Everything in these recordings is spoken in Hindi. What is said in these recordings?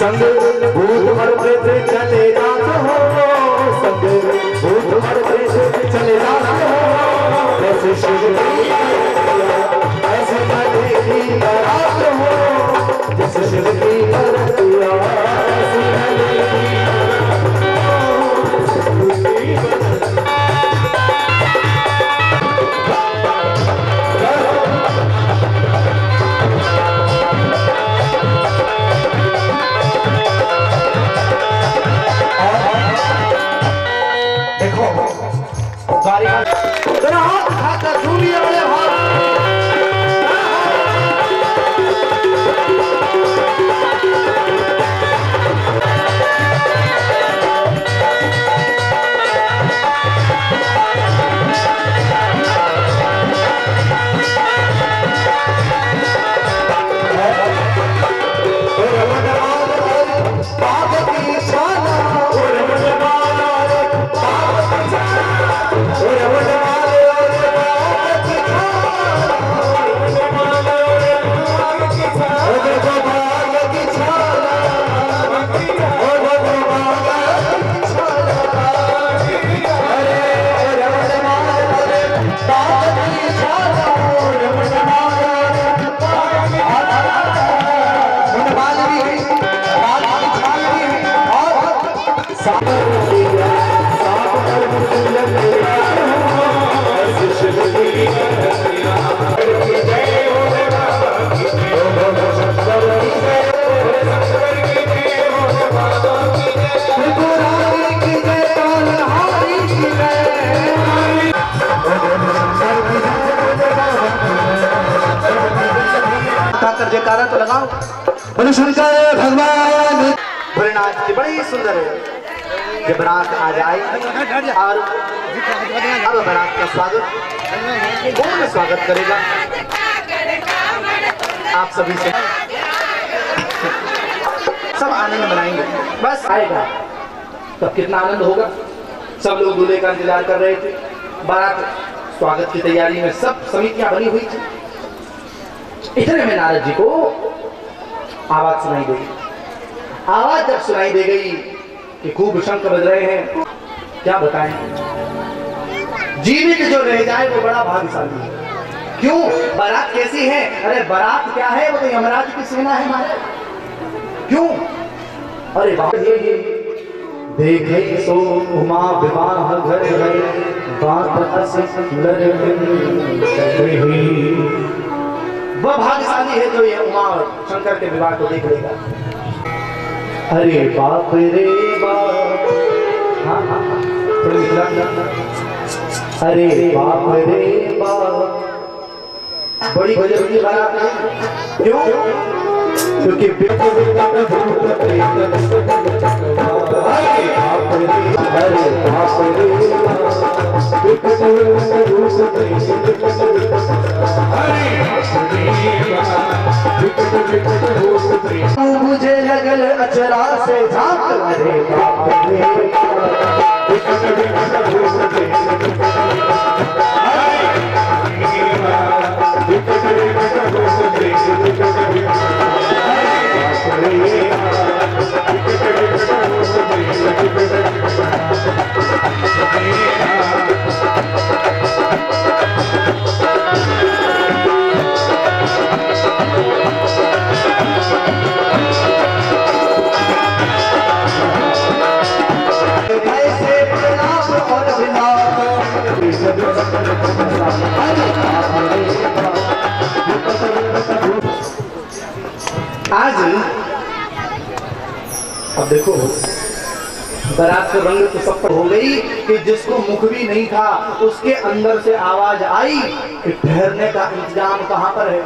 संग भूत मर प्रेत चले जात हो, संग भूत मर प्रेत चले जात हो, ऐसे शिव की ऐसे नदी बरात हो, जैसे शिव की बरतिया ऐसे नदी जयकारा तो लगाओ। बोलो शंकर भगवान भोलेनाथ की बड़ी सुंदर है। जब बारात आ जाए और अब बारात का स्वागत कौन स्वागत करेगा? आप सभी से सब आनंद मनाएंगे। बस आएगा तब कितना आनंद होगा। सब लोग दूल्हे का इंतजार कर रहे थे। बारात स्वागत की तैयारी में सब समितियां बनी हुई थी। इतने में नारद जी को आवाज सुनाई देगी। आवाज जब सुनाई दे गई कि खूब शंख बज रहे हैं, क्या बताएं, जीवित जो रह जाए वो बड़ा भाग्यशाली है। क्यों? बारात कैसी है? अरे बारात क्या है, वो तो यमराज की सेना है हमारे। क्यों? अरे बाप ये देखे सो उमा विवाह घर घर बात असलर वह भाग्यशाली है जो ये उमा और शंकर के विवाह को देख लेगा। अरे बाप रे बाप, हाँ हाँ अरे बाप रे बाप, बड़ी गजब की बारात है। क्यों? क्योंकि मुझे लगल अचरा से झांक, अरे बाप रे आज अब देखो बारात से रंग तो सब हो गई कि जिसको मुख भी नहीं था उसके अंदर से आवाज आई कि ठहरने का इंतजाम कहाँ पर है।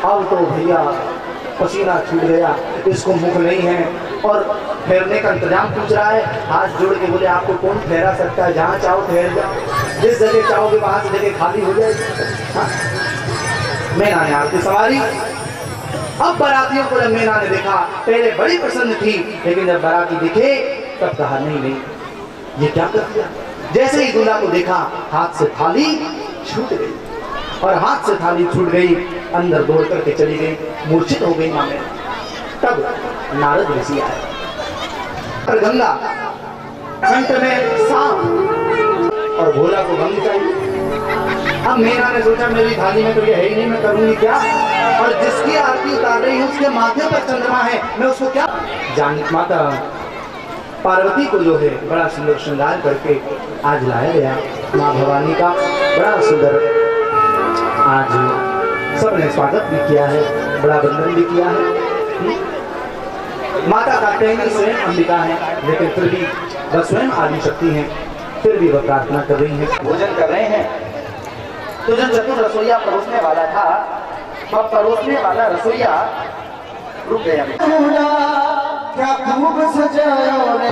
अब तो भैया पसीना छूट गया, इसको मुख नहीं है और ठहरने का इंतजाम पूछ रहा है। हाथ जोड़ के बोले आपको कौन ठहरा सकता है? जहाँ चाहो ठहर जाओ, जिस जगह चाहोगे वहां से जगह खाली हो जाएगी। मैना ने आपकी सवारी। अब बारातियों को जब मैना ने देखा, पहले बड़ी प्रसन्न थी, लेकिन जब बाराती दिखे तब कहा नहीं नहीं ये क्या कर दिया। जैसे ही दूल्हा को देखा हाथ से थाली छूट गई और हाथ से थाली छूट गई, अंदर दौड़ करके चली गई, मूर्छित हो गई माँ। तब नारद ऋषि आए और गंगा कंठ में सांप और भोला को गंग चाहिए। अब मीरा ने सोचा मेरी थाली में तो ये है ही नहीं, मैं करूंगी क्या? और जिसकी आरती उतार रही हूँ उसके माथे पर चंद्रमा है, मैं उसको क्या? जानकी माता पार्वती को जो है बड़ा सुंदर श्रृंगार करके आज लाया गया। माँ भवानी का बड़ा सुंदर आज सबने स्वागत भी किया है, बड़ा वंदन भी किया है। माता कात्यायनी स्वयं अंबिका है, लेकिन फिर भी वह स्वयं आदि शक्ति है, फिर भी वह प्रार्थना कर रही है, भोजन कर रहे हैं। तो जो चतुर रसोईया परोसने वाला था, वह परोसने वाला रसोईया रुक गया। क्या खूब सजाया रे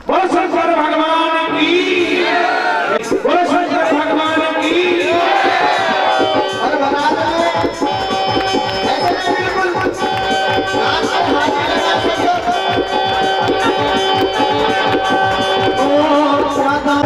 बोलो शंकर भगवान की, बोलो शंकर भगवान की। और बना दे ऐसे नहीं, बिल्कुल नाच के हाथ में लगा सकते हो। ओ राधा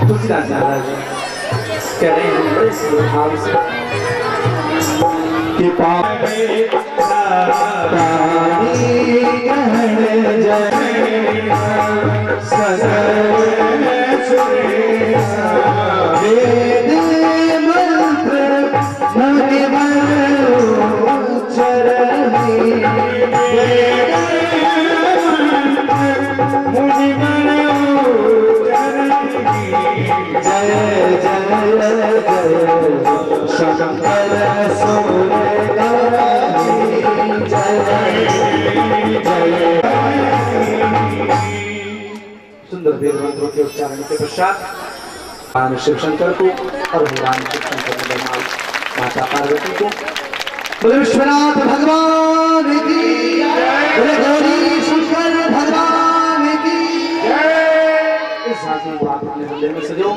तुलसीदास महाराज कह रहे हैं बड़े भाव से कि सुंदर वेद मंत्रों के उच्चारण के पश्चात भगवान शिव शंकर को और भगवान शिव शंकर के माता पार्वती को बोले विश्वनाथ भगवान की बोले गौरी शंकर भगवान की इस हाथी को आप अपने हृदय में सजो।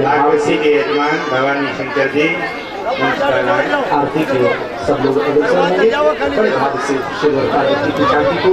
आरती के यजमान भवानी शंकर जी आरती के सब लोग अग्रसर होंगे बड़े भाव से शिव और पार्वती की झांकी को।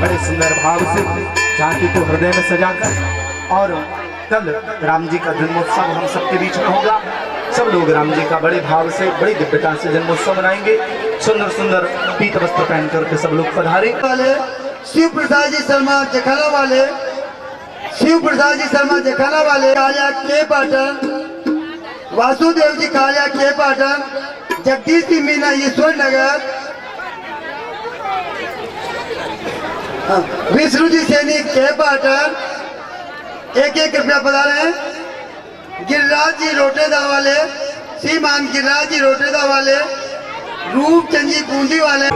बड़े सुंदर भाव से झांकी को हृदय में सजाकर और कल राम जी का जन्मोत्सव हम सबके बीच में होगा। सब लोग राम जी का बड़े भाव से बड़ी दिव्यता से जन्मोत्सव मनाएंगे। सुंदर सुंदर पीत वस्त्र पहन करके सब लोग पधारे। वाले शिव प्रसाद जी शर्मा जखाना वाले, शिव प्रसाद जी शर्मा जखाना वाले, कालिया के पाटन, वासुदेव जी कालिया के पाटन, जगदीश सिंह मीना ईश्वर नगर, विष्णु जी सैनिक के पाटन, एक रुपया पधारे। गिरिराज जी रोटेदा वाले, श्रीमान गिरिराज जी रोटेदा वाले, रूपचंद जी बूंदी वाले,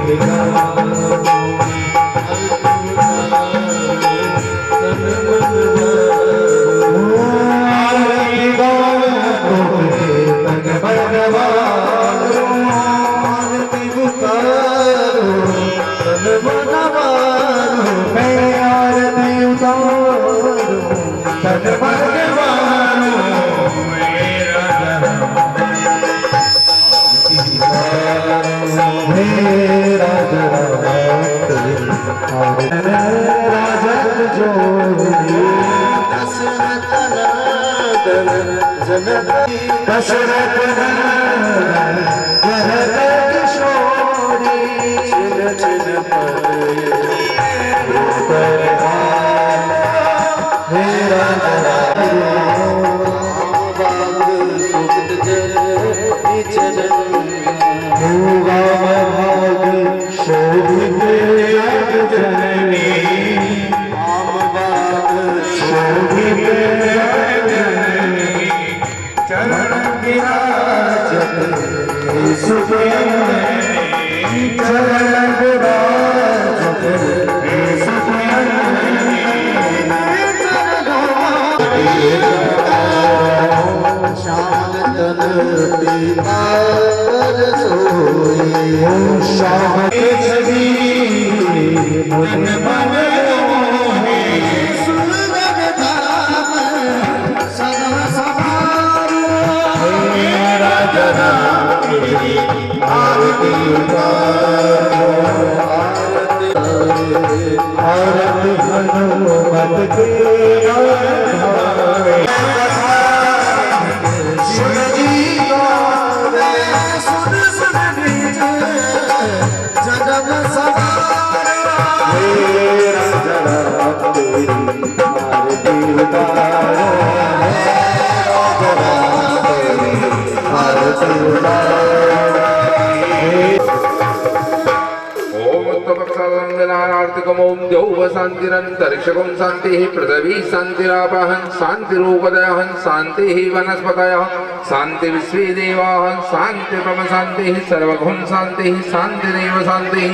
शांतिरंतरिक्षकं शांति पृथ्वी शांतिरापहं शांतिरूपदयः शांति वनस्पतयः शांति विश्वे देवाः शांति ब्रह्म शांति सर्वगुण शांति शांतिरेव शांति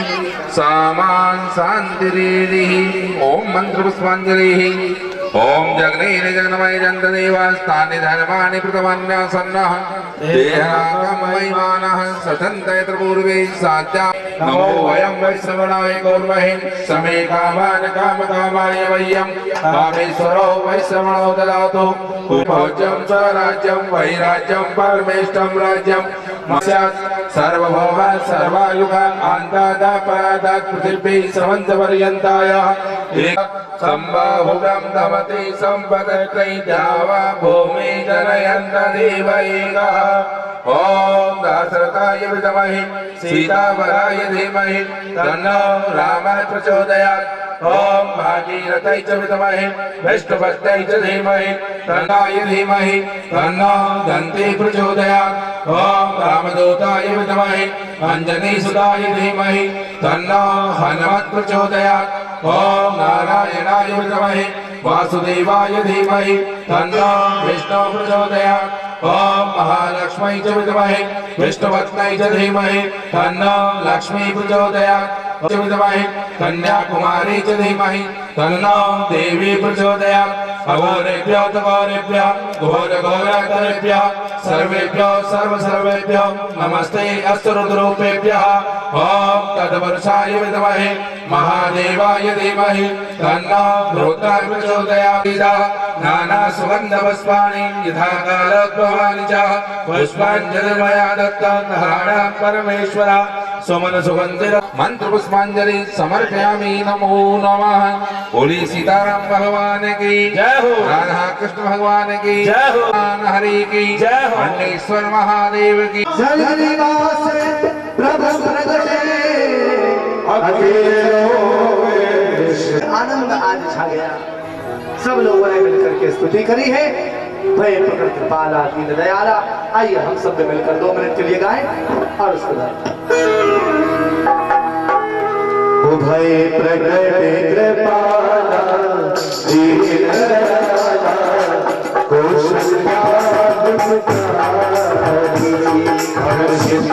सामान शांतिरेरिः। ओम मंत्र पुष्पांजलिः। ओम जगनेन जगन्मय जन्तदेवास्तानि धर्माणि प्रथमान्यासन्नः देहाकं वैमानः सतन्तयत्र पूर्वे साध्या नमो वयं वैश्रवणाय गौर्महे समे कामान् कामकामाय वयं कामेश्वरो वैश्रवणो ददातु भोज्यं स्वराज्यं वैराज्यं परमेष्टं राज्यं सर्वभौम सर्वायुग अन्तादापरादात् पृथिवी समन्तपर्यन्ताय सम्बाहुरं दमति सम्पदत्रैद्यावा भूमि जनयन्त देवैकः। ओम दाशरथाय विद्महे सीतावराय धीमहि तन्नो रामः प्रचोदयात्। ओम भागीरथाय च विद्महे विष्णुपत्न्यै च धीमहि तन्नाय धीमहि तन्नो दन्ती प्रचोदयात्। ओम रामदूताय विद्महे अंजनीसुताय धीमहि तन्नो हनुमत् प्रचोदयात्। ओम नारायणाय विद्महे वासुदेवाय धीमहि तन्नो विष्णु प्रचोदयात्। ओम महालक्ष्मी च विद्महे विष्णुपत्न्यै च धीमहि तन्नो लक्ष्मी प्रचोदयात्। विद्महे कन्याकुमारी च धीमहि तन्नो देवी प्रचोदयात्। अघोरेभ्यो घोरेभ्यः घोरघोरतरेभ्यः सर्वेभ्यो सर्वेभ्यो नमस्ते अस्तु रुद्रूपेभ्यः। ओम तद्वर्षाय विद्महे महादेवाय धीमहि तन्नो रुद्रः प्रचोदयात्। नाना सुगंध पुष्पाणि यथा कालोद्भवानि च पुष्पाञ्जलिर्मया दत्तं हराणा परमेश्वर सुमन सुगंधिर मंत्र पुष्पांजलि समर्पयामि। नमो नमः। बोली सीताराम भगवान की जय हो, राधा कृष्ण भगवान की जय हो, हरि की जय हो, अण्डेश्वर महादेव की। आनंद आज छा गया। सब लोगों ने मिलकर के स्तुति करी है। भय प्रकृति कृपाला दीन दयाला। आइए हम सब मिलकर 2 मिनट के लिए गाएं और उसके बाद भय प्रकृति कृपाला दीन दयाला हर्षित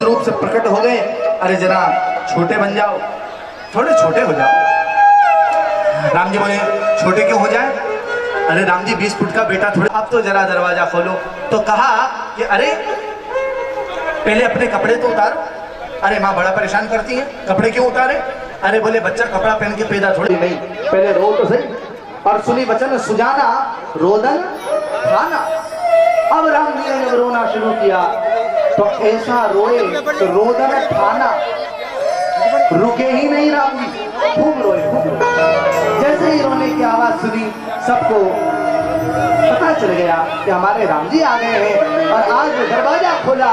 रूप से प्रकट हो गए। अरे जरा छोटे बन जाओ, थोड़े छोटे हो जाओ। राम जी बोले छोटे क्यों हो जाए? अरे राम जी 20 फुट का बेटा थोड़े। अब तो जरा दरवाजा खोलो। तो कहा कि अरे पहले अपने कपड़े तो उतारो। अरे माँ बड़ा परेशान करती है, कपड़े क्यों उतारे? अरे बोले बच्चा कपड़ा पहन के पैदा थोड़ी नहीं, पहले रो तो सही। और सुनी वचन सुजाना रोदन खाना। अब राम जी ने जब रोना शुरू किया तो ऐसा रोए तो रोदन खाना रुके ही नहीं। राम जी खूब रोए, खूब रोए। जैसे ही रोने की आवाज सुनी सबको पता चल गया कि हमारे राम जी आ गए हैं। और आज दरवाजा खोला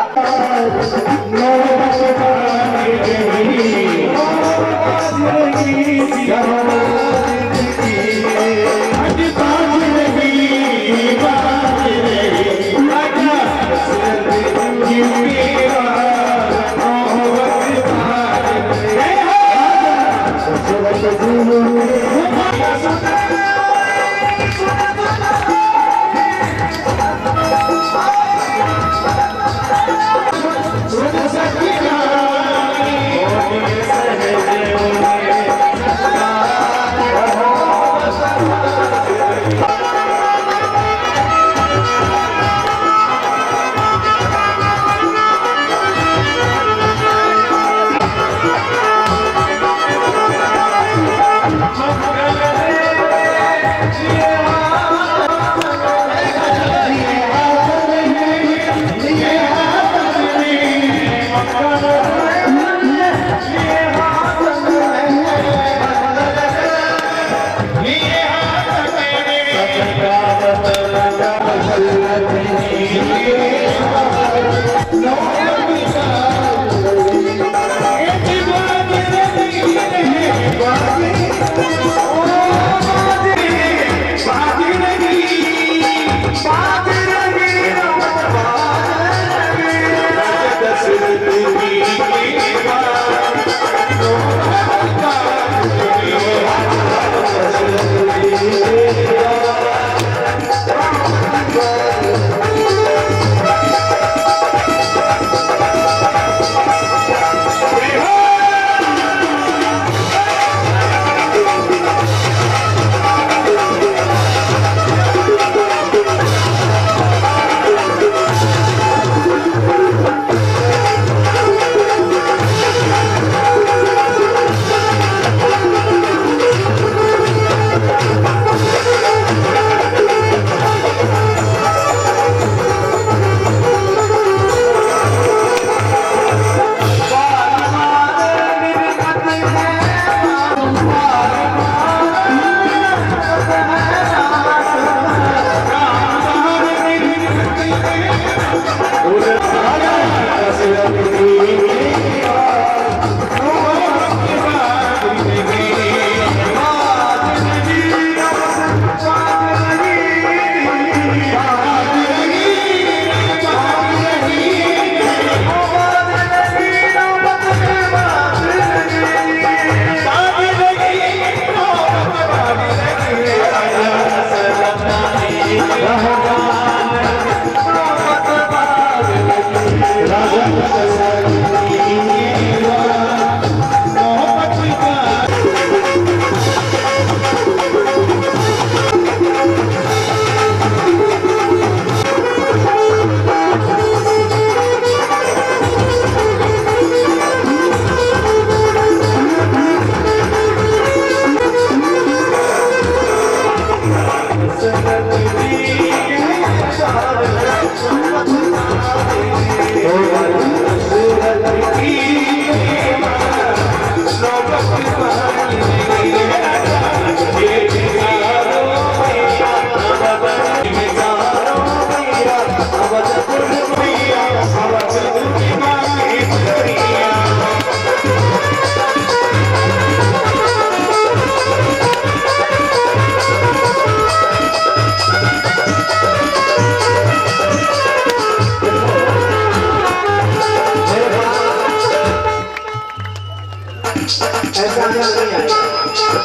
आनंद नहीं आएगा।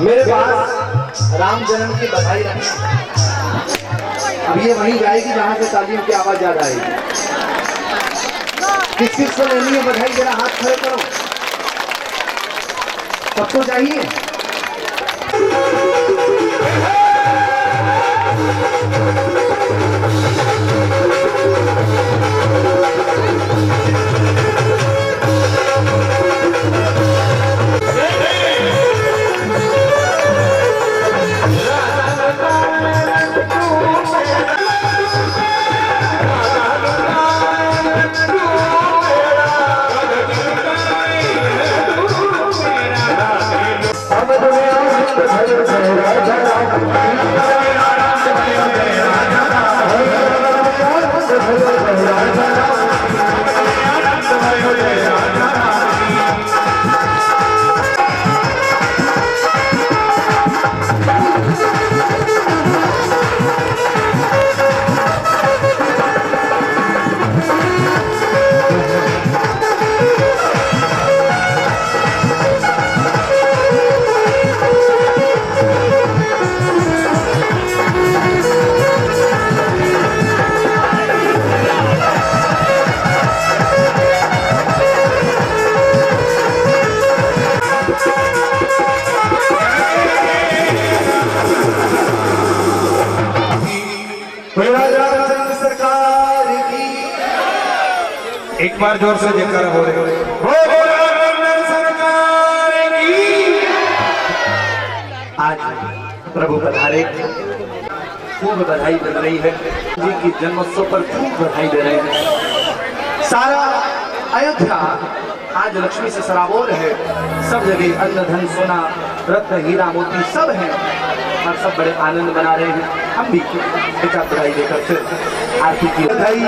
मेरे पास राम जन्म की बधाई रखी, अब ये वहीं जाएगी जहां से तालियों की आवाज ज्यादा आएगी। किस किस को लेनी है बधाई, जरा हाथ खड़े करो। सबको चाहिए। एक बार जोर से जयकारा हो रहे आज प्रभु पधारे, खूब बधाई मिल रही है जी की जन्मोत्सव पर, खूब बधाई दे रहे हैं। सारा अयोध्या आज लक्ष्मी से सराबोर है, सब जगह अन्न धन सोना रत्न हीरा मोती सब है और सब बड़े आनंद मना रहे हैं। हम भी बेटा बधाई देकर फिर आरती की बधाई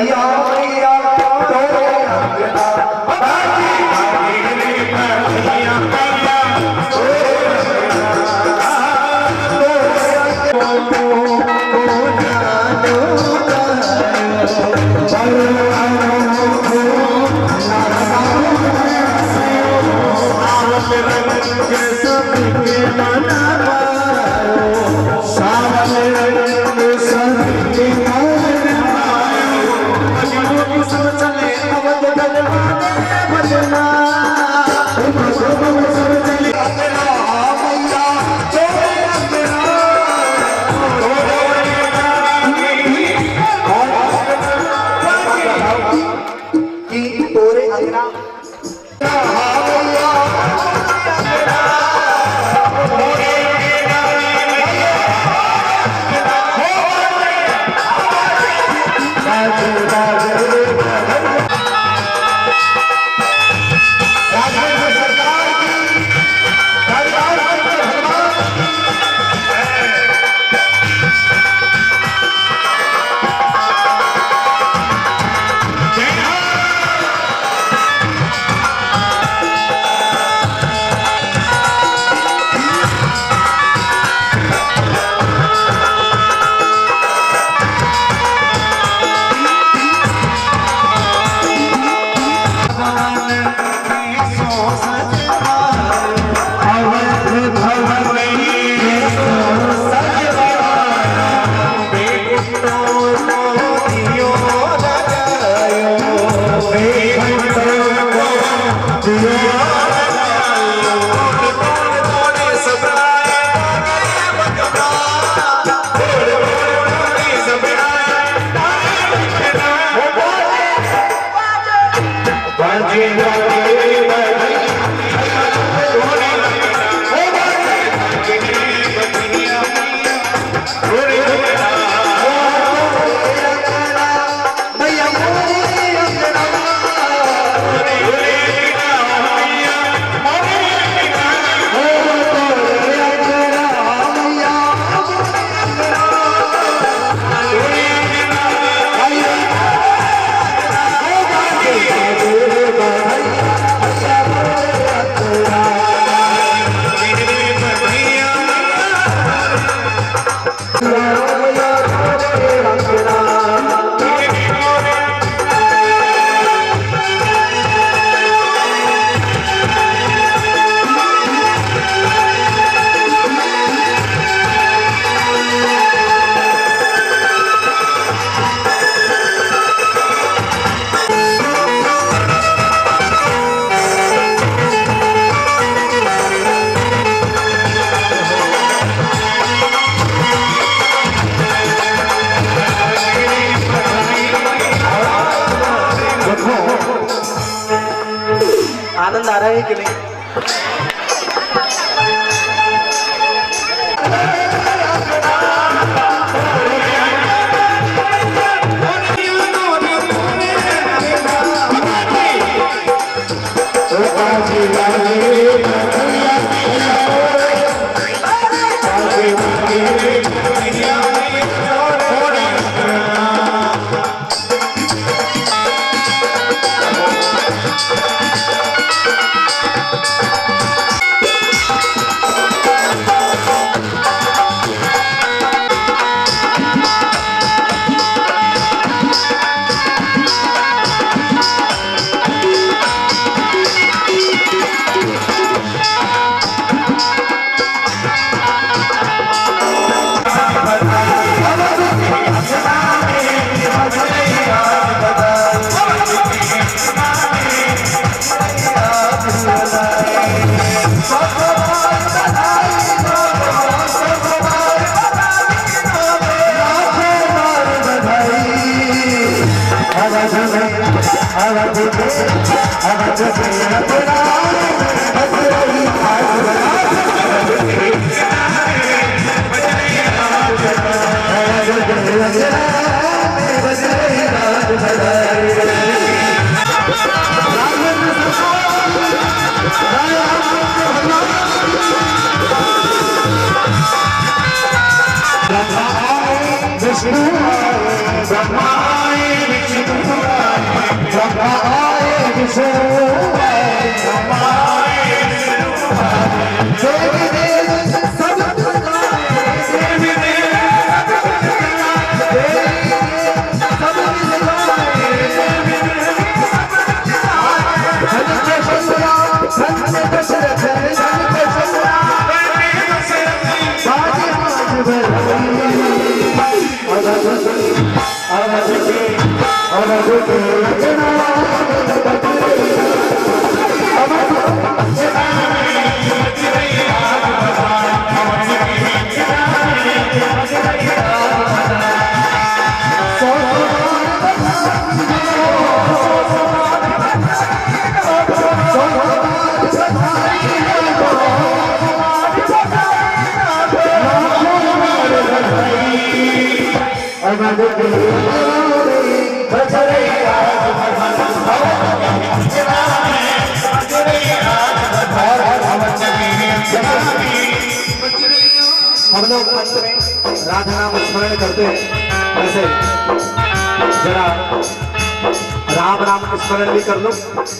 बधाई कि नहीं? हम लोग अंत में राधा नाम स्मरण करते हैं, वैसे जरा राम नाम स्मरण भी कर लो।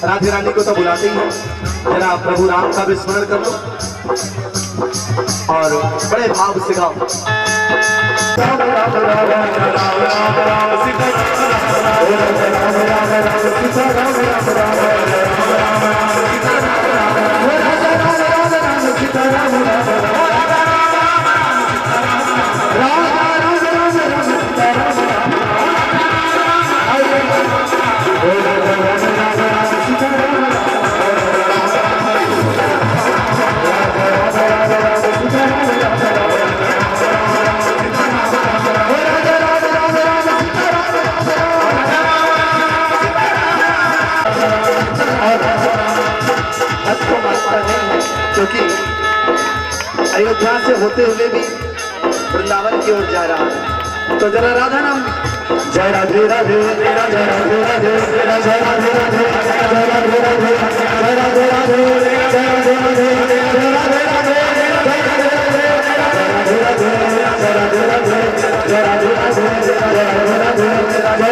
राधे रानी को तो बुलाते ही है, जरा प्रभु राम का भी स्मरण कर लो और बड़े भाव से गाओ। राम राम राम राम राम राम राम सीता राम राम राम सीता राम राम राम सीता राम राम क्योंकि अयोध्या से होते हुए भी वृंदावन की ओर जा रहा है, तो जरा राधा नाम जय राधे राधे जय राधे राधे जय राधे राधे जय राधे राधे जय राधे राधे जय राधे राधे जय राधे राधे जय राधे राधे जय राधे राधे जय राधे राधे जय राधे राधे जय राधे राधे जय राधे राधे जय राधे राधे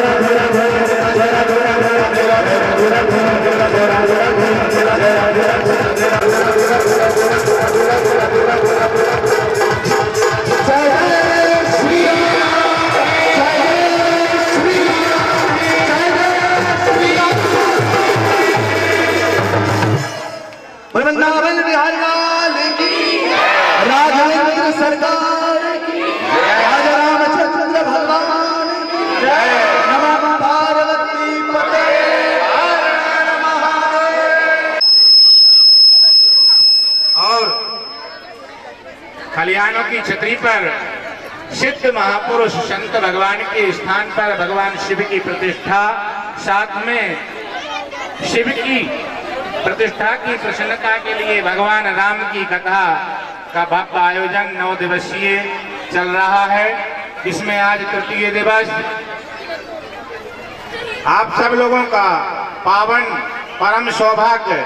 जय राधे राधे जय राधे राधे वृंदावन बिहार लाल की, राघवेंद्र सरकार की, राजा रामचंद्र भगवान की, नमः पार्वती पते हर हर महादेव। और खलियानों की छतरी पर सिद्ध महापुरुष संत भगवान के स्थान पर भगवान शिव की प्रतिष्ठा, साथ में शिव की प्रतिष्ठा की प्रसन्नता के लिए भगवान राम की कथा का भव्य आयोजन 9 दिवसीय चल रहा है। इसमें आज तृतीय दिवस आप सब लोगों का पावन परम सौभाग्य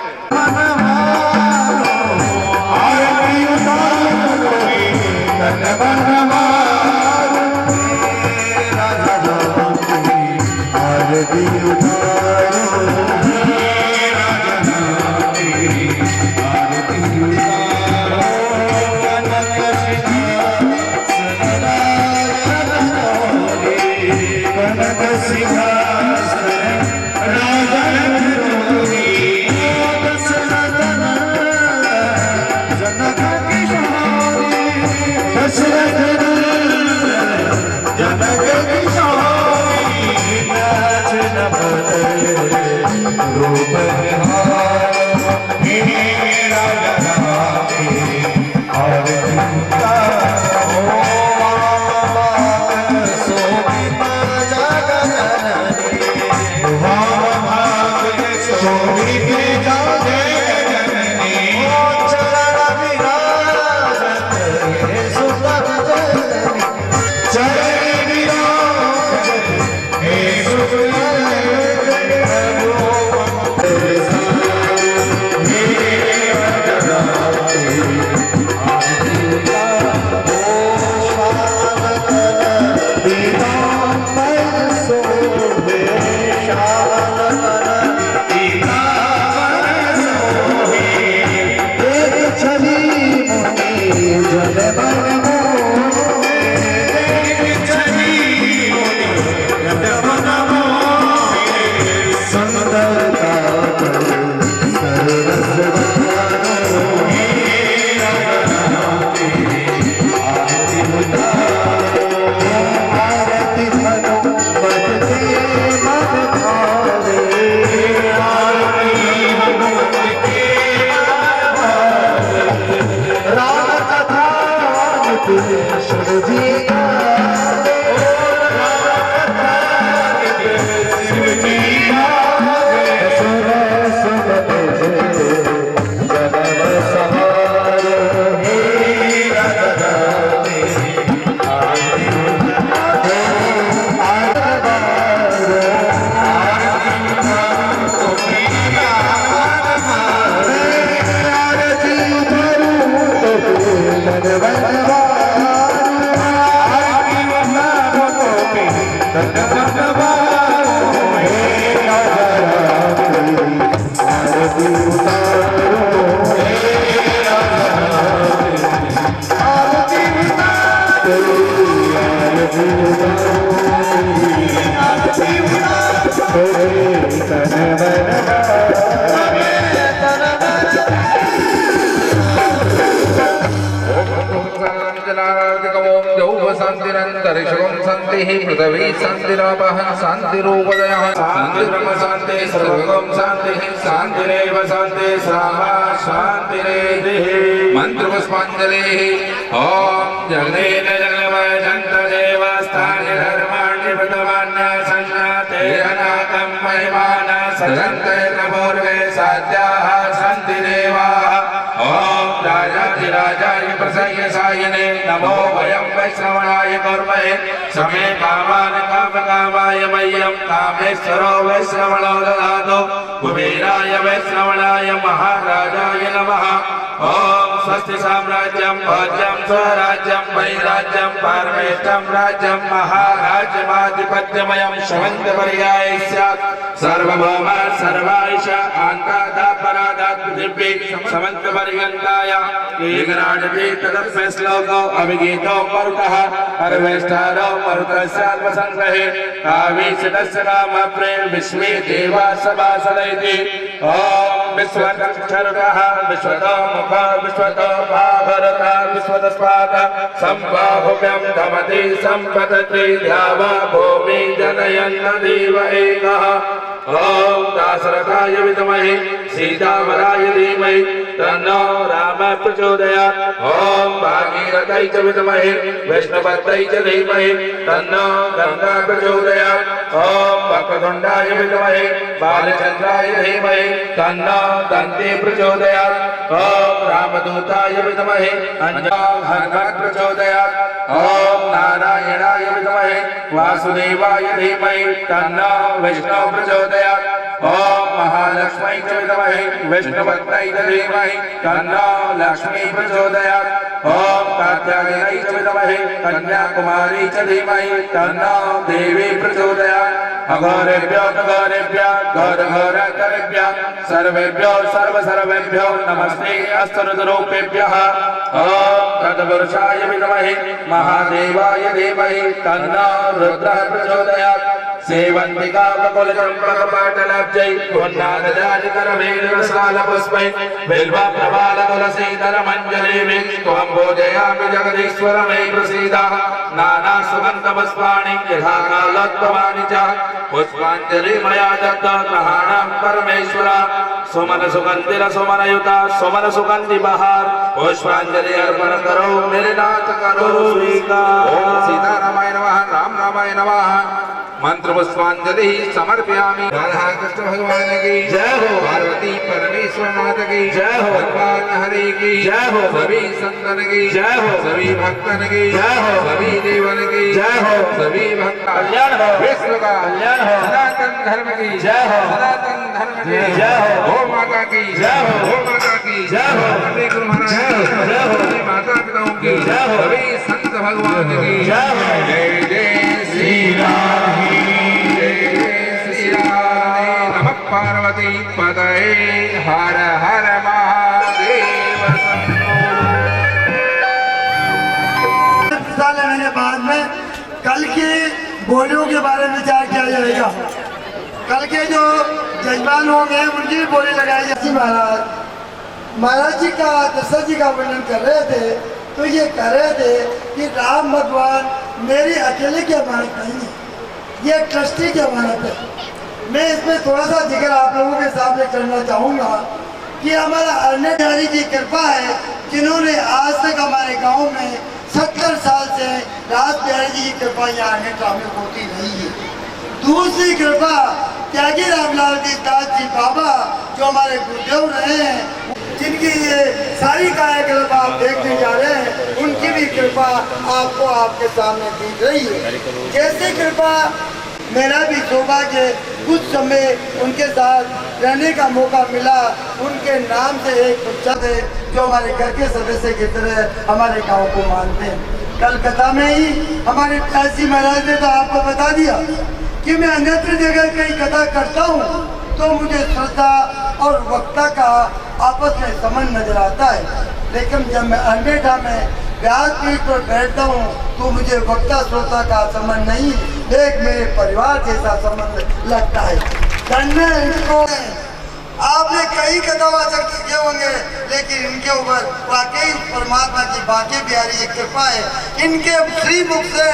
पृथ्वी शांतिरापहं शांतिरूपदयः शांतिर्ब्रह्म शांति सर्वगम शांति शांतिरेव शांति सामा शांतिरेधिः मंत्रपुष्पांजलिः ओम जगदेन जगन्मय जन्तदेव स्थाने धर्माणि प्रतमान्य संज्ञाते अनाथं महिमान सजन्ते पूर्वे साध्याः सन्ति देवाः ओम राजाधिराजाय प्रसय्यसायिने नमो वयं वैश्रवणाय कुर्महे समे कामान् कामकामाय मह्यं कामेश्वरो वैश्रवणो ददातु कुबेराय वैश्रवणाय महाराजाय नमः ओम स्वस्ति साम्राज्यं भोज्यं स्वराज्यं वैराज्यं पारमेष्ठं राज्यं महाराज्यमाधिपत्यमयं शमन्तपर्याये स्यात् सर्वभौम सर्वायुष आन्तादापरादात् पृथिवी समन्तपर्यन्ताय एकनाडति तदस्य श्लोको अभिगीतो मरुतः परमेष्ठारो मरुतः सर्वसङ्ग्रहे कावीशितस्य कामप्रेम विश्वे देवा सभासदैति ओम विश्वतक्षरुतः विश्वतो मुख विश्वतो भाभरता विश्वतस्पाद सम्बाहुव्यं धमति सम्पतति द्यावा भूमि जनयन्न देव एकः ओम दाशरथाय विद्महे सीतावराय धीमहि तन्नो रामः प्रचोदयात्। ओम भागीरथाय च विद्महे विष्णुपत्न्यै च धीमहि तन्नो गंगा प्रचोदयात्। ओम वक्रतुण्डाय विद्महे बालचन्द्राय धीमहि तन्नो दन्ती प्रचोदयात्। ओम रामदूताय विद्महे हनुमत् प्रचोदयात्। ओम नारायणाय विद्महे वासुदेवाय धीमहि तन्नो विष्णु प्रचोदयात्। ओम महालक्ष्मी च विद्महे विष्णुपत्न्यै च धीमहि तन्नो लक्ष्मी प्रचोदयात्। ओम कात्यायनै च विद्महे कन्याकुमारी च धीमहि तन्नो देवी प्रचोदयात्। अघोरेभ्यो घोरघोरकरेभ्यः सर्वेभ्यो सर्वेभ्यो नमस्ते अस्तरुद्रूपेभ्यः। ओम तत्पुरुषाय विद्महे महादेवाय धीमहि तन्नो रुद्रः प्रचोदयात्। सेवन्तिका बकुलचम्पकपाटलाब्जै पुन्नादजालिकरवेणुरसालपुष्पै बिल्वप्रवालतुलसीधरमञ्जरीभिः त्वं पूजयामि जगदीश्वर मे प्रसीद। नानासुगन्धपुष्पाणि यथा कालोत्तमानि च पुष्पाञ्जलि मया दत्तग्रहाणां परमेश्वर। सुमन सुगंधिर सुमनयुता सुमन सुगंधि बहार पुष्पांजलि अर्पण करो मेरे नाथ करो स्वीकार। ओम सीतारामाय नमः राम रामाय नमः। मंत्र पुष्पांजलि समर्पयामि। राधा कृष्ण भगवान की जय हो। पार्वती परमेश्वर नाथ की जय हो। भगवान हरि की जय हो। सभी संतन की जय हो। सभी भक्तन की जय हो। सभी देवन की जय हो। सभी भक्त कल्याण हो। विश्व का कल्याण हो। सनातन धर्म की जय हो। सनातन धर्म की जय हो। गौ माता की जय हो। गौ माता की जय हो। अपने गुरु महाराज जय हो। अपने माता पिताओं की जय हो। सभी संत भगवान की जय हो। जय जय श्री राम जय श्री राम। नमः पार्वती पतये हर हर महादेव। लेने के बाद में कल की बोलियों के बारे में विचार किया जाएगा। कल के जो जजमान होंगे उनकी भी बोली लगाई जाती। महाराज जी का दशरथ जी का वर्णन कर रहे थे तो ये कह रहे थे कि राम भगवान मेरी अकेले की अमानत नहीं है, ये ट्रस्टी की अमानत है। मैं इसमें थोड़ा सा जिक्र आप लोगों के सामने करना चाहूँगा कि हमारा अरण्य बिहारी की कृपा है जिन्होंने आज तक हमारे गाँव में 70 साल से राज बिहारी जी की कृपा यहाँ अरण्य में होती रही है। दूसरी कृपा त्यागी रामलाल दास जी बाबा जो हमारे गुरुदेव रहे हैं, जिनकी ये सारी कार्यक्रम आप देखने जा रहे हैं, उनकी भी कृपा आपको आपके सामने दिख रही है। जैसे कृपा मेरा भी सौभाग्य कुछ समय उनके साथ रहने का मौका मिला। उनके नाम से एक बच्चा थे जो हमारे घर के सदस्य की तरह हमारे गाँव को मानते हैं। कलकत्ता में ही हमारे प्यासी महाराज ने तो आपको बता दिया कि मैं अन्यत्र जगह कहीं कथा करता हूँ तो मुझे श्रद्धा और वक्ता का आपस में संबंध नजर आता है, लेकिन जब मैं अनडेठा में व्यासपीठ पर बैठता हूँ तो मुझे वक्ता श्रोता का संबंध नहीं, एक मेरे परिवार जैसा संबंध लगता है। धन्य इनको आपने कई कथावाचक किए होंगे, लेकिन इनके ऊपर वाकई परमात्मा की बाकी बिहारी की कृपा है। इनके श्री मुख से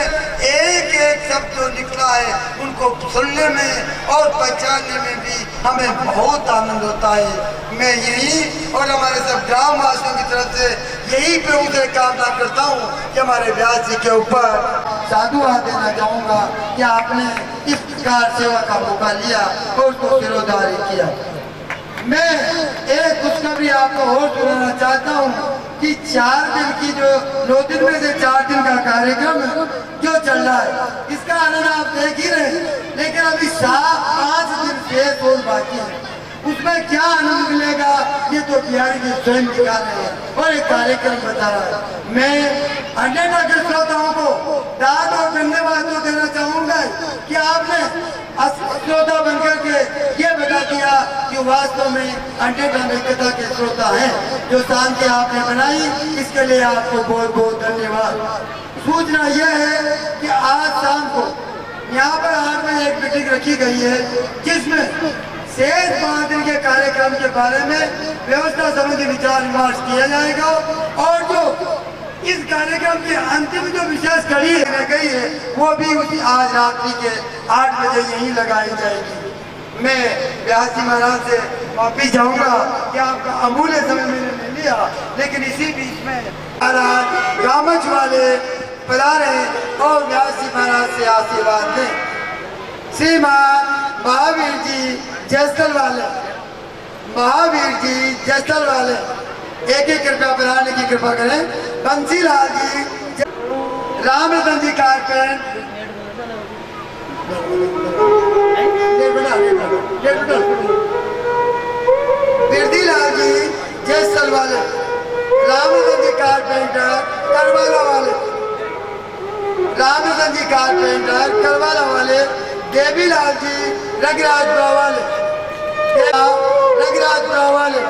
एक एक शब्द जो निकला है उनको सुनने में और पहचानने में भी हमें बहुत आनंद होता है। मैं यही और हमारे सब ग्रामवासियों की तरफ से यही प्रभु से कामना करता हूँ कि हमारे व्यास जी के ऊपर साधुवाद देना चाहूँगा कि आपने इस प्रकार सेवा का मौका लिया और उसको सिरोधारी किया। मैं एक खुशखबरी आपको और सुनाना चाहता हूँ कि 4 दिन की जो 9 दिन में से 4 दिन का कार्यक्रम जो चल रहा है इसका आनंद आप देख ही रहे, लेकिन अभी 5 दिन शेष और बाकी है। उसमें क्या आनंद मिलेगा ये तो बिहारी जी स्वयं दिखा रहे हैं और एक कार्यक्रम बता रहा है। मैं अन्य के श्रोताओं को दाद और धन्यवाद तो देना चाहूँगा कि आपने श्रोता बनकर के ये बता दिया कि वास्तव में अंडेटा में कथा के श्रोता हैं। जो शांति आपने बनाई इसके लिए आपको बहुत बहुत धन्यवाद। सूचना यह है कि आज शाम को यहाँ पर 8 बजे एक मीटिंग रखी गई है जिसमें शेष 5 दिन के कार्यक्रम के बारे में व्यवस्था संबंधी विचार विमर्श किया जाएगा और जो इस कार्यक्रम की अंतिम जो विशेष कड़ी रह गई है वो भी उसी आज रात्रि के 8 बजे यहीं लगाई जाएगी। मैं व्यास जी महाराज से माफी चाहूँगा कि आपका अमूल्य समय मैंने ले लिया, लेकिन इसी बीच में महाराज गामच वाले पधारे और व्यास जी महाराज से आशीर्वाद दें। श्रीमान महावीर जी जैसल वाले, महावीर जी जैसल वाले एक ही कृपया बनाने की कृपा करें। बंसीलाल जी, रामरतन जी कारपेंट, बिरदीलाल जी जैसल वाले, रामरतन जी कारपेंटर करवाला वाले, रामरतन जी कारपेंटर करवाला वाले, देवीलाल जी रंगराजपुरा वाले, रंगराजपुरा वाले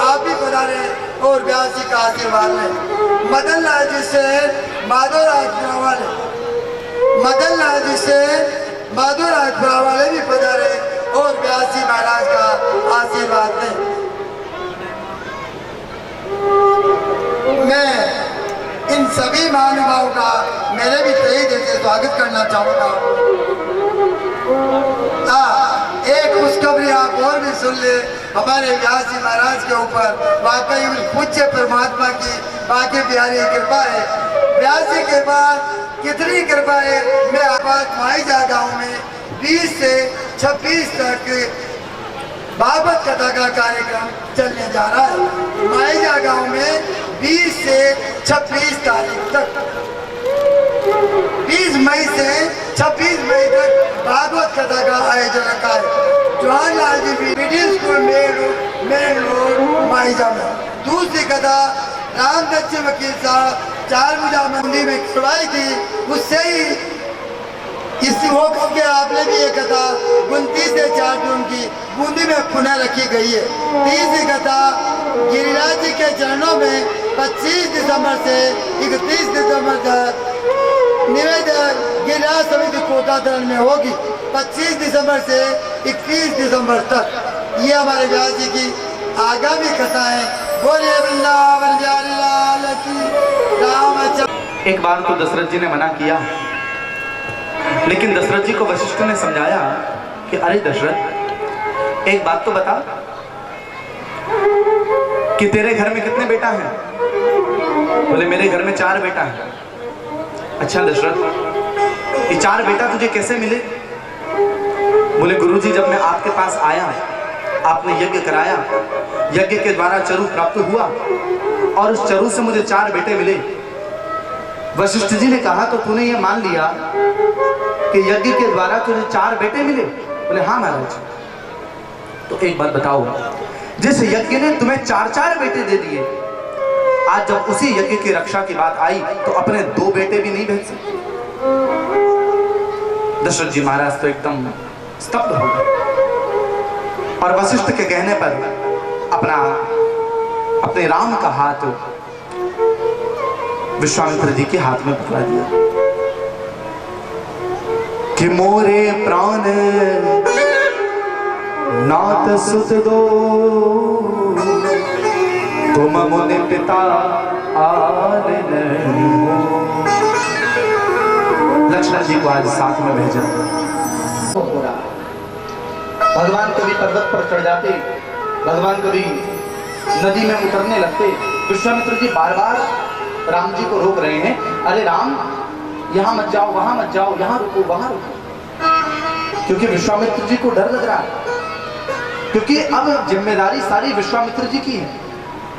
आप भी पधारे और व्यास जी का आशीर्वाद लें। मदन लाल जी से माधोराजपुरा वाले, मदन लाल जी से माधोराजपुरा वाले भी पधारे और व्यास जी महाराज का आशीर्वाद लें। मैं इन सभी महानुभावों का मेरे भी तहे दिल से स्वागत करना चाहूँगा। एक खुशखबरी आप और भी सुन ले, हमारे व्यास जी महाराज के ऊपर वाकई पूज्य परमात्मा की बाकी प्यारी कृपा है। व्यास जी के बाद कितनी कृपा है। मैं आबाद माईजा गांव में 20 से 26 तक भागवत कथा का कार्यक्रम चलने जा रहा है। माईजा गांव में 20 से 26 तारीख तक, 20 मई से 26 मई तक भागवत कथा का आयोजन रखा है। Jawaharlal ji middle school main road माईजा में। दूसरी कथा रामदत्त वकील साहब 4 भुजा मंदिर में करवाई थी, उससे ही इस मौके के आपने भी ये कथा 29 से 4 जून की बूंदी में पुनः रखी गई है। तीसरी कथा गिरिराज जी के चरणों में 25 दिसंबर से 31 दिसंबर तक निवेदन गिरिराज समिति कोटा दल में होगी। 25 दिसंबर से 31 दिसंबर तक ये हमारे व्यास जी की आगामी कथा है। बोलिए वृंदावन बिहारी लाल की। रामचंद्र एक बार तो दशरथ जी ने मना किया, लेकिन दशरथ जी को वशिष्ठ ने समझाया कि अरे दशरथ, एक बात तो बता कि तेरे घर में कितने बेटा हैं? बोले मेरे घर में 4 बेटा हैं। अच्छा दशरथ, ये 4 बेटा तुझे कैसे मिले? बोले गुरुजी, जब मैं आपके पास आया, आपने यज्ञ कराया, यज्ञ के द्वारा चरु प्राप्त हुआ और उस चरु से मुझे 4 बेटे मिले। वशिष्ठ जी ने कहा तो तूने ये मान लिया कि यज्ञ के द्वारा तुझे 4 बेटे मिले? बोले हाँ महाराज। तो एक बात बताओ, जिस यज्ञ ने तुम्हें 4-4 बेटे दे दिए, आज जब उसी यज्ञ की रक्षा की बात आई तो अपने 2 बेटे भी नहीं भेज सकते? दशरथ जी महाराज तो एकदम स्तब्ध हो गए और वशिष्ठ के कहने पर अपने राम का हाथ विश्वामित्र जी के हाथ में पकड़ा दिया कि मोरे प्राण नाथ सुत दो, तुम मुनि पिता आन नहीं हो। लक्ष्मण जी को आज साथ में भेजा। भगवान कभी पर्वत पर चढ़ जाते, भगवान कभी नदी में उतरने लगते। विश्वामित्र जी बार बार राम जी को रोक रहे हैं, अरे राम यहाँ मत जाओ, वहां मत जाओ, यहाँ रुको, वहां रुको, क्योंकि विश्वामित्र जी को डर लग रहा है। क्योंकि अब जिम्मेदारी सारी विश्वामित्र जी की है,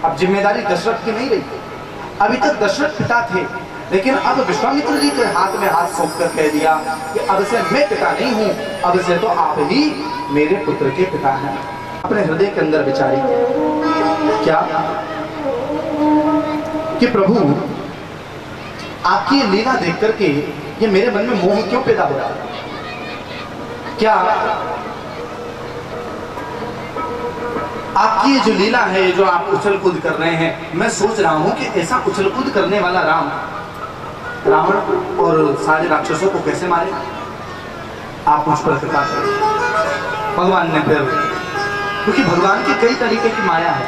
अब जिम्मेदारी दशरथ की नहीं रही। अभी तक दशरथ पिता थे, लेकिन अब विश्वामित्र जी के हाथ में हाथ सौंप कर कह दिया कि अब से मैं पिता नहीं हूं, अब से तो आप ही मेरे पुत्र के पिता हैं। अपने हृदय के अंदर विचारी क्या कि प्रभु आपकी ये लीला देख करके ये मेरे मन में मोह क्यों पैदा हो रहा है? क्या आपकी ये जो लीला है, जो आप उछल कूद कर रहे हैं, मैं सोच रहा हूं कि ऐसा उछल कूद करने वाला राम रावण और सारे राक्षसों को कैसे मारे? आप मुझ पर कृपा करें। भगवान ने फिर, क्योंकि भगवान की कई तरीके की माया है,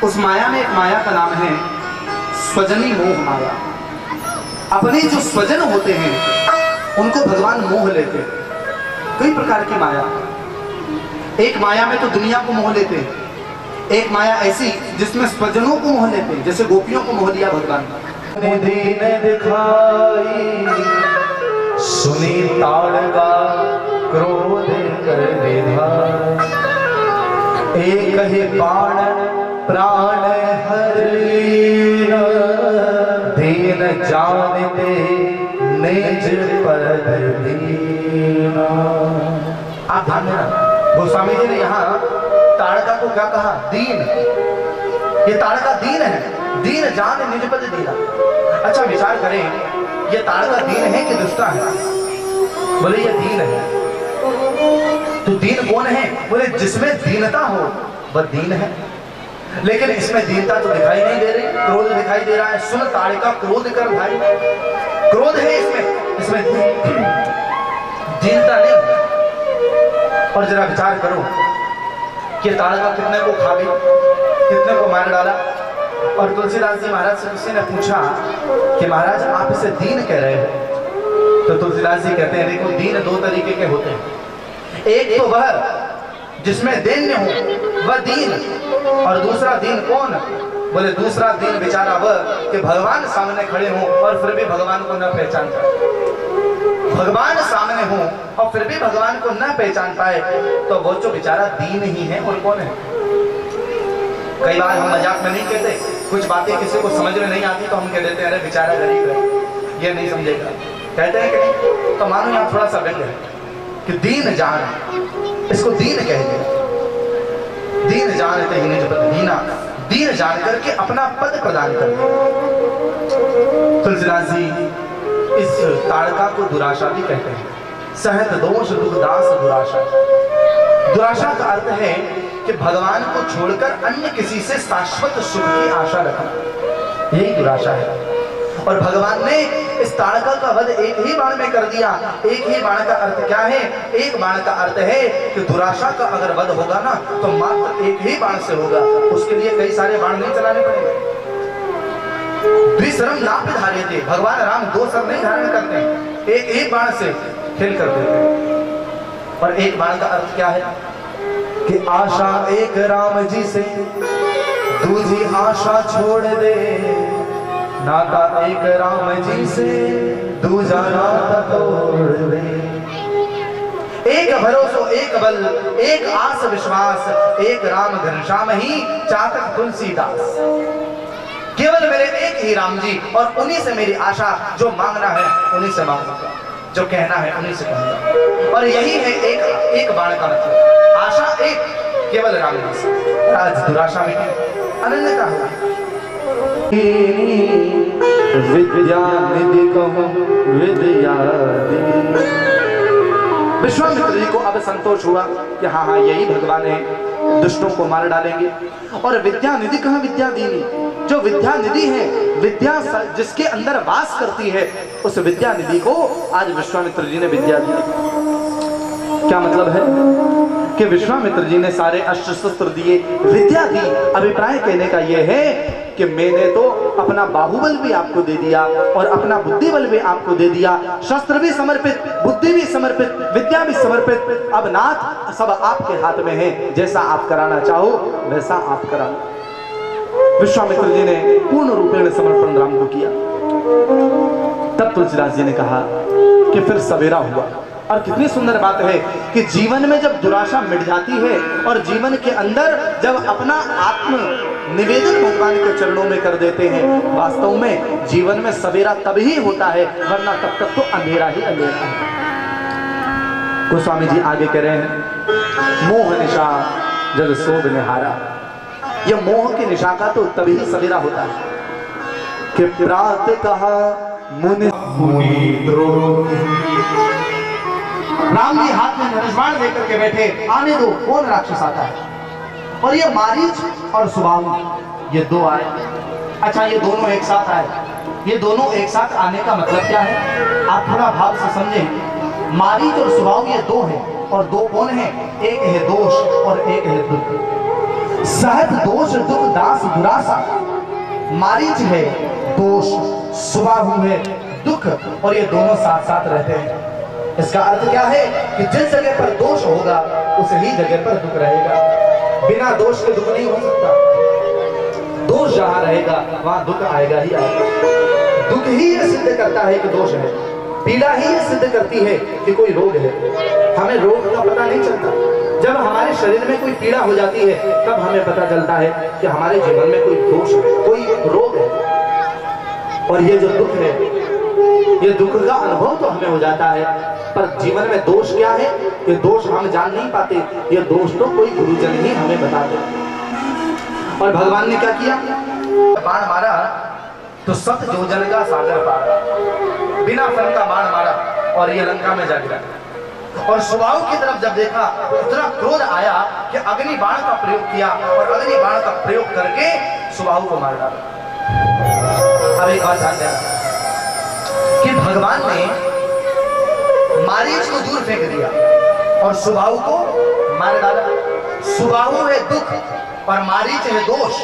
उस माया में एक माया का नाम है स्वजनी मोह माया। अपने जो स्वजन होते हैं उनको भगवान मोह लेते हैं। कई प्रकार की माया, एक माया में तो दुनिया को मोह लेते हैं, एक माया ऐसी जिसमें स्वजनों को मोह लेते हैं, जैसे गोपियों को मोह लिया भगवान। दीन दिखाई सुनी ताड़का क्रोध कर निधाई, एक ही बाण प्राण हर लिया, दीन जानते निज पद दीना। आप ध्यान देना, गोस्वामी जी ने यहाँ ताड़का को क्या कहा? दीन। ये ताड़का दीन है, दीन जान निज पद दीना। अच्छा विचार करें, ये ताड़का दीन है कि दुष्टा है? बोले ये दीन है। तो दीन कौन है? बोले जिसमें दीनता हो वह दीन है। लेकिन इसमें दीनता तो दिखाई नहीं दे रही, क्रोध दिखाई दे रहा है। सुन ताड़का क्रोध कर भाई, क्रोध है इसमें दीनता नहीं। और जरा विचार करो कि ताड़का कितने को खा गई, कितने को मार डाला। और तुलसीदास जी महाराज से किसी ने पूछा कि महाराज आप इसे दीन कह रहे हो? तो तुलसीदास जी कहते हैं देखो, दीन दो तरीके के होते हैं। एक तो वह जिसमें दैन्य हो वह दीन, और दूसरा दीन कौन? बोले दूसरा दीन बेचारा वह कि भगवान सामने खड़े हों और फिर भी भगवान को न पहचान पाए। भगवान सामने हो और फिर भी भगवान को न पहचान पाए तो वो जो बेचारा दीन ही है। और कौन है? कई बार हम मजाक में नहीं कहते, कुछ बातें किसी को समझ में नहीं आती तो हम कह देते हैं अरे बेचारा गरीब है, ये नहीं समझेगा। कहते हैं कि नहीं? तो मानो यहाँ थोड़ा सा व्यंग है कि दीन जान, इसको दीन कह दिया। दीन जानते ही निज पद दीना, दीन जान करके अपना पद प्रदान कर दिया। तुलसीदास जी इस ताड़का को दुराशा भी कहते हैं। सहत दोष दुख दास दुराशा। दुराशा का अर्थ है कि भगवान को छोड़कर अन्य किसी से शाश्वत सुख की आशा रखना, यही दुराशा है। और भगवान ने इस ताड़का का वध एक ही बाण में कर दिया। एक ही बाण का अर्थ क्या है? एक बाण का अर्थ है कि दुराशा का अगर वध होगा ना तो मात्र एक ही बाण से होगा, उसके लिए कई सारे बाण नहीं चलाने पड़ेंगे। द्विशरम नापि धार्यते, भगवान राम दो सर नहीं धारण करते हैं, एक ही बाण से खेल कर देते हैं। और एक बाण का अर्थ क्या है? कि आशा एक राम जी से दूजी आशा छोड़ दे, नाता एक राम जी से दूजा नाता तोड़ दे। एक भरोसो एक बल एक आस विश्वास, एक राम घनश्याम ही चातक तुलसीदास। केवल मेरे एक ही राम जी और उन्हीं से मेरी आशा, जो मांगना है उन्हीं से मांगूंगा, जो कहना है उन्हीं से कहूंगा। और यही है एक बाण का मतलब, आशा एक केवल राम जी से। आज दुराशा में अनन्यता है। विद्या निधि कहूं विद्या दी। विश्वामित्र जी को अब संतोष हुआ कि हाँ हाँ यही भगवान है, दुष्टों को मार डालेंगे। और विद्या निधि कहाँ? विद्या दीनी, जो विद्या निधि है, विद्या जिसके अंदर वास करती है, उस विद्या निधि को आज विश्वामित्र जी ने विद्या दी। क्या मतलब है कि विश्वामित्र जी ने सारे अस्त्र शस्त्र दिए, विद्या दी। अभिप्राय कहने का यह है कि मैंने तो अपना बाहुबल भी आपको दे दिया और अपना बुद्धि बल भी आपको दे दिया, शस्त्र भी समर्पित, बुद्धि भी समर्पित, विद्या भी समर्पित। अब नाथ सब आपके हाथ में है, जैसा आप कराना चाहो वैसा आप कराना। विश्वामित्र जी ने पूर्ण रूपेण समर्पण राम को किया। तब तुलसीदास जी ने कहा कि फिर सवेरा हुआ। और कितनी सुंदर बात है कि जीवन में जब दुराशा मिट जाती है और जीवन के अंदर जब अपना आत्म निवेदन भगवान के चरणों में कर देते हैं, वास्तव में जीवन में सवेरा तभी होता है, वरना तब तक तो अंधेरा ही अंधेरा है। गोस्वामी जी आगे कह रहे हैं, मोह निशा जब सोभ निहारा। यह मोह की निशा का तो तभी सवेरा होता है कि प्रात कहा मुनि राम जी हाथ में धनुष्बाण लेकर के बैठे, आने दो कौन राक्षस आता है। और ये मारीच और सुबाहु ये दो आए। अच्छा ये दोनों एक साथ आए, ये दोनों एक साथ आने का मतलब क्या है? आप थोड़ा भाव से समझें। मारीच और सुबाहु ये दो हैं, और दो कौन है? एक है दोष और एक है दुख। सहत दोष दुख दास दुरासा। मारीच है दोष, सुबाहु है दुख, और ये दोनों साथ साथ रहते हैं। इसका अर्थ क्या है कि जिस जगह पर दोष होगा उस उस ही जगह पर दुख रहेगा। बिना दोष के दुख नहीं हो सकता। दोष जहां रहेगा वहां दुख आएगा ही आएगा। दुख ही ये सिद्ध करता है कि दोष है, पीड़ा ही ये सिद्ध करती है कि कोई रोग है। हमें रोग का पता नहीं चलता। जब हमारे शरीर में कोई पीड़ा हो जाती है तब हमें पता चलता है कि हमारे जीवन में कोई दोष है, कोई रोग है। और ये जो दुख है, ये दुख का अनुभव तो हमें हो जाता है, पर जीवन में दोष क्या है ये दोष हम जान नहीं पाते। ये दोष तो कोई गुरुजन ही हमें बताते। और भगवान ने क्या किया, बाण मारा तो 7 योजन का सागर पार, बिना फल का बाण मारा और ये लंका में जा गिरा। और सुबाहु की तरफ जब देखा इतना क्रोध आया कि अग्नि बाण का प्रयोग किया और अग्नि बाण का प्रयोग करके सुबाहु को मार डाला। अब एक बात ध्यान देना कि भगवान ने मारीच को दूर फेंक दिया और सुबाहु को मार डाला। सुबाहु है दुख और मारीच है दोष।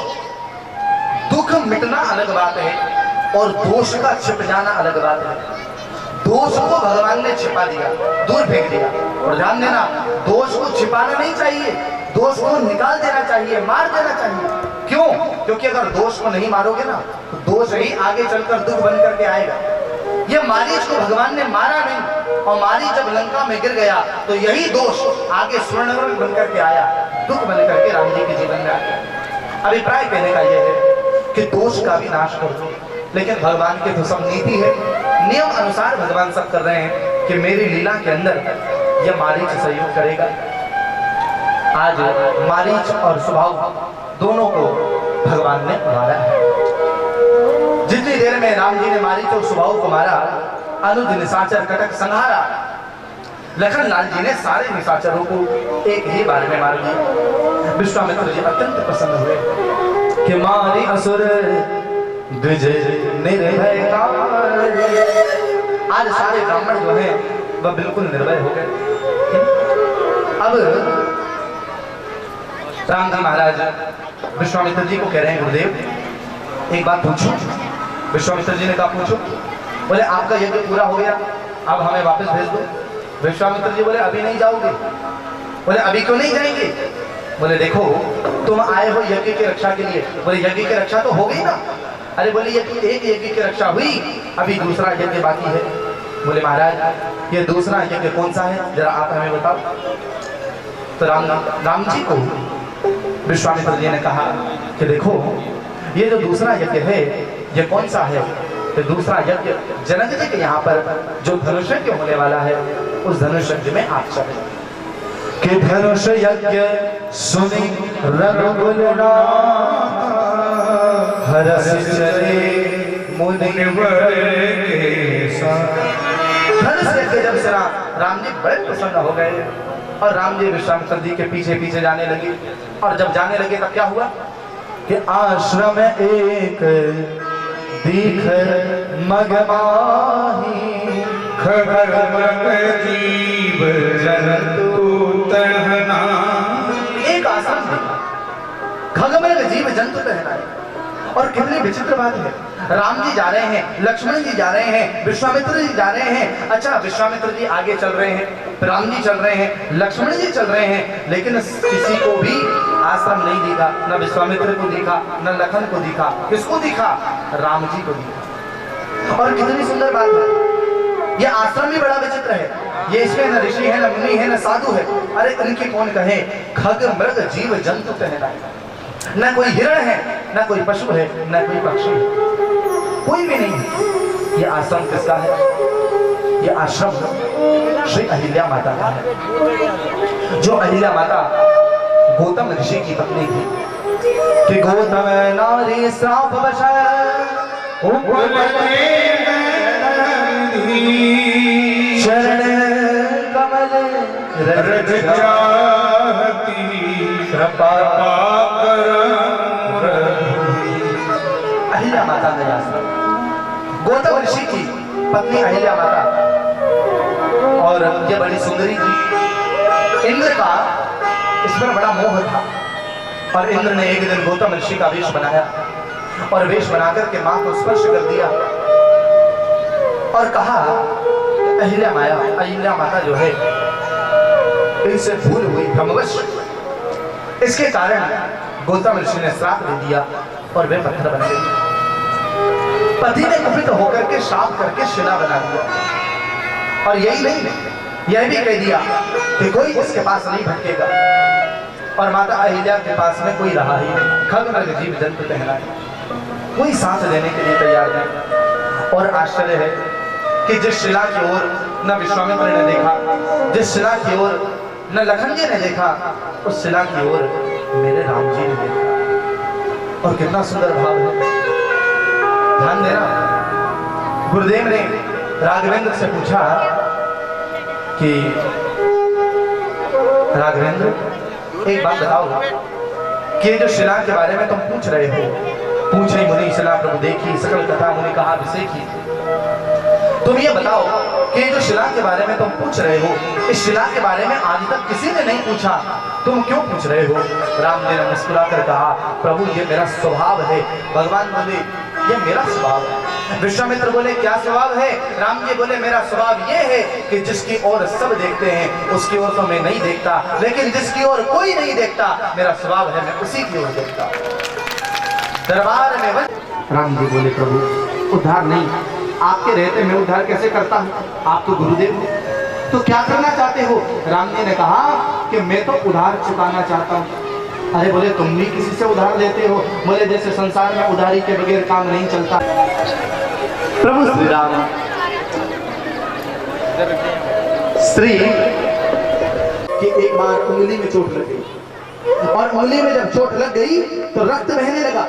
दुख मिटना अलग बात है और दोष का छिप जाना अलग बात है। दोष को भगवान ने छिपा दिया, दूर फेंक दिया। और ध्यान देना, दोष को छिपाना नहीं चाहिए, दोष को निकाल देना चाहिए, मार देना चाहिए। क्यों? क्योंकि अगर दोष को नहीं मारोगे ना तो दोष ही आगे चलकर दुख बन करके आएगा। ये मारीच को भगवान ने मारा नहीं, और मारीच जब लंका में गिर गया तो यही दोष आगे स्वर्णवर्ण बन करके आया, दुख बन करके राम जी के जीवन में आ गया। अभिप्राय कहने का यह है कि दोष का भी नाश कर दो, लेकिन भगवान की तो सब नीति है, नियम अनुसार भगवान सब कर रहे हैं कि मेरी लीला के अंदर यह मारीच सहयोग करेगा। आज मारीच और सुबाहु दोनों को भगवान ने मारा है। जितनी देर में राम जी ने मारीच और सुबाहु को मारा, अनुज निशाचर कटक संहारा, लखन लाल जी ने सारे निशाचरों को एक ही बार में मार दिया। विश्वामित्र जी अत्यंत प्रसन्न हुए कि मारी असुर द्विज निर्भय काल। आज सारे ब्राह्मण जो हैं वह बिल्कुल निर्भय हो गए। अब राम जी महाराज विश्वामित्र जी को कह रहे हैं, गुरुदेव एक बात पूछूं? विश्वामित्र जी ने कहा पूछो। बोले आपका यज्ञ पूरा हो गया, अब हमें वापस भेज दो। विश्वामित्र जी बोले अभी नहीं जाओगे। बोले अभी क्यों नहीं जाएंगे? बोले देखो तुम आए हो यज्ञ की रक्षा के लिए। बोले यज्ञ की रक्षा तो हो गई ना। अरे बोले ये एक यज्ञ की रक्षा हुई, अभी दूसरा यज्ञ बाकी है। बोले महाराज ये दूसरा यज्ञ कौन सा है, जरा आप हमें बताओ। तो राम जी को विश्वामित्र जी ने कहा कि देखो ये जो दूसरा यज्ञ है ये कौन सा है? तो दूसरा यज्ञ जनक जी के यहाँ पर जो धनुष यज्ञ होने वाला है उस धनुष यज्ञ में आप चले। कि धनुष यज्ञ सुनी रघुकुल हरस चले मुनिवर के साथ। धनुष यज्ञ जब सुना राम जी बड़े प्रसन्न हो गए और राम जी विश्वामित्र जी के पीछे पीछे जाने लगे। और जब जाने लगे तब क्या हुआ कि आश्रम एक दीख मगमाही खबर मत जीव जंतु तहना। एक आश्रम देखा, खगमृग जीव जंतु तहनाए। और कितनी विचित्र बात है, राम जी जा रहे हैं, लक्ष्मण जी जा रहे हैं, विश्वामित्र जी जा रहे हैं। अच्छा विश्वामित्र जी आगे चल रहे हैं, राम जी चल रहे हैं, लक्ष्मण जी चल रहे हैं, लेकिन किसी को भी आश्रम नहीं दिखा। न विश्वामित्र को दिखा, न लखन को दिखा। किसको दिखा? राम जी को दिखा। और कितनी सुंदर बात है, ये आश्रम भी बड़ा विचित्र है। ये इसमें न ऋषि है, न मुनि है, न साधु है। अरे इनके कौन कहे, खग मृग जीव जंतु कहलाए। न कोई हिरण है, न कोई पशु है, न कोई पक्षी है, कोई भी नहीं है। ये आश्रम किसका है? ये आश्रम श्री अहिल्या माता का है। जो अहिल्या माता गौतम ऋषि की पत्नी थी कि गौतम नारी श्राप शरण कमल रज चाहती कृपा। अहिल्या माता का आश्रम, गौतम ऋषि की पत्नी अहिल्या माता, और ये बड़ी सुंदरी थी। इंद्र का इस पर बड़ा मोह था और इंद्र ने एक दिन गौतम ऋषि का वेश बनाया और वेश बनाकर के मां को स्पर्श कर दिया और कहा अहिल्या माता जो है इनसे भूल हुई भ्रमवश। इसके कारण गौतम ऋषि ने श्राप दे दिया और वे पत्थर बन गए। पति ने कुपित होकर के श्राप करके शिला बना दिया और यही नहीं, यह भी कह दिया कि कोई इसके पास नहीं भटकेगा। और माता अहिल्या के पास में कोई रहा ही नहीं, खग मृग जीव जंतु कहलाए, कोई साथ देने के लिए तैयार नहीं। और आश्चर्य है कि जिस शिला की ओर न विश्वामित्र ने देखा, जिस शिला की ओर न लखन जी ने देखा, उस शिला की ओर मेरे राम जी ने देखा। और कितना सुंदर भाव है, ध्यान देना। गुरुदेव ने राघवेंद्र से पूछा कि राघवेंद्र एक बात बताओ कि जो शिला के बारे में तुम पूछ रहे हो, पूछ रही मुनि शिला प्रभु देखी, सकल कथा मुनि कहा विषेखी, तुम ये बताओ कि जो शिला के बारे में तुम पूछ रहे हो, इस शिला के बारे में आज तक किसी ने नहीं पूछा, तुम क्यों पूछ रहे हो? राम जी ने मुस्कुराकर कहा, प्रभु ये मेरा स्वभाव है। भगवान बोले ये मेरा स्वभाव है। विश्वामित्र बोले क्या स्वभाव है? राम जी बोले मेरा स्वभाव ये है कि जिसकी ओर सब देखते हैं उसकी ओर तो मैं नहीं देखता, लेकिन जिसकी ओर कोई नहीं देखता मेरा स्वभाव है मैं उसी की ओर देखता। दरबार में राम जी बोले प्रभु उद्धार नहीं, आपके रहते मैं उद्धार कैसे करता हूँ? आप तो गुरुदेव हो, तो क्या करना चाहते हो? राम जी ने कहा कि मैं तो उधार चुकाना चाहता हूँ। अरे बोले तुम भी किसी से उधार लेते हो? बोले जैसे संसार में उधारी के बगैर काम नहीं चलता। प्रभु श्री राम स्त्री कि एक बार उंगली में चोट लग गई और उंगली में जब चोट लग गई तो रक्त बहने लगा,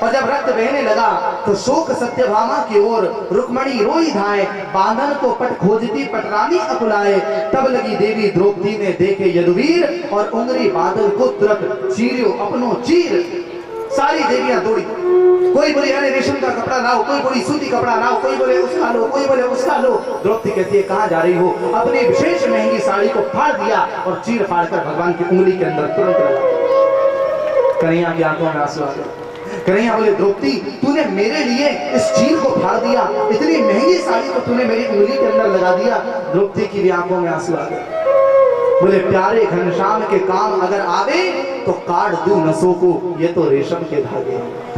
और जब रक्त बहने लगा तो शोक सत्यभामा की ओर रुक्मणी रोई धाए, बांधन को पट खोजती पटरानी अकुलाए। तब लगी देवी द्रौपदी ने देखे यदुवीर और उंगली बादल को तुरंत चीरियो अपनो चीर। सारी देवियां दौड़ी, कोई बोले अरे रेशम का कपड़ा लाओ, कोई बोली सूती कपड़ा लाओ, कोई बोले उसका लो, कोई बोले उसका लो। द्रौपदी कहती है कहाँ जा रही हो? अपनी विशेष महंगी साड़ी को फाड़ दिया और चीर फाड़ कर भगवान की उंगली के अंदर तुरंत लगा। कन्हैया की आंखों में आंसू आ गए। कन्हैया बोले द्रौपदी तूने मेरे लिए इस चीर को फाड़ दिया, इतनी महंगी साड़ी को तूने मेरी उंगली के अंदर लगा दिया। द्रौपदी की भी आंखों में आंसू आ गए। बोले प्यारे घनश्याम के काम अगर आवे तो काट दूं नसों को, ये तो रेशम के धागे।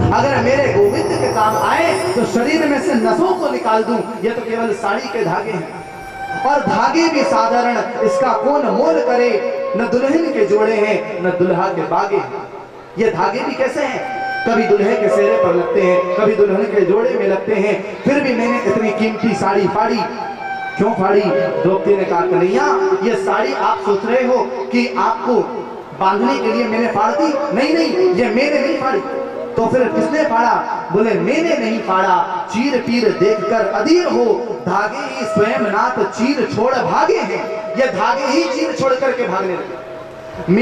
अगर मेरे गोविंद के काम आए तो शरीर में से नसों को निकाल दूं, ये तो केवल साड़ी के धागे हैं। और धागे भी साधारण, इसका कौन मोल करे, न दुल्हन के जोड़े हैं न दुल्हा के बागे हैं। ये धागे भी कैसे हैं? कभी दुल्हे के सेहरे पर लगते हैं, कभी दुल्हन के जोड़े में लगते हैं। फिर भी मैंने इतनी कीमती साड़ी फाड़ी, क्यों फाड़ी? द्रौपदी ने कहा कन्हैया ये साड़ी आप सोच रहे हो कि आपको बांधने के लिए मैंने फाड़ दी? नहीं नहीं, ये मैंने नहीं फाड़ी। तो फिर किसने फाड़ा? बोले मैंने नहीं फाड़ा, चीर पीर देखकर अधीर हो, धागे ही स्वयं नाथ चीर छोड़ भागे हैं। ये धागे ही चीर छोड़ करके भागने लगे।